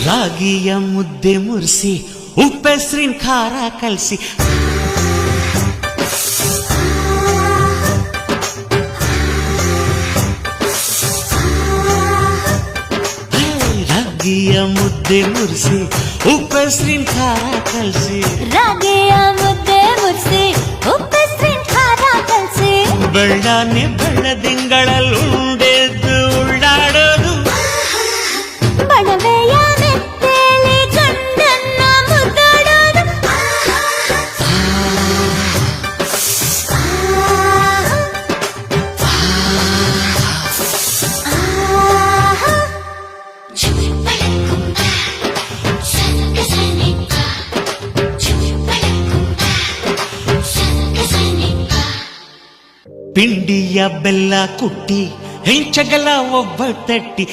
ರಾಗಿಯ ಮುದ್ದೆ ಮುರಿಸಿ ಉಪ್ಪೆಸ್ರಿನ ಖಾರ ಕಲಸಿ ರಾಗಿಯ ಮುದ್ದೆ ಮುರಿಸಿ ಉಪ್ಪೆಸ್ರಿನ ಖಾರ ಕಲಸಿ ರಾಗಿಯ ಮುದ್ದೆ ಮುರಿಸಿ ಉಪ್ಪೆಸ್ರಿನ ಖಾರ ಕಲಸಿ ಬೆಳ್ಳನೆ ಬೆಳ್ಳದಿಂಗಳಲ್ಲುಂಡೆದ್ದು ಉಳ್ಳಾಡೋದು ಬಣವೆಯ ನೆತ್ತೇಲಿ ಗಂಡನ್ನ ಮುದ್ದಾಡೋದು ಪಿಂಡಿಯ ಬೆಲ್ಲ ಕುಟ್ಟಿ ಹೆಂಚಗಲ ಒಬ್ಬ ತಟ್ಟಿ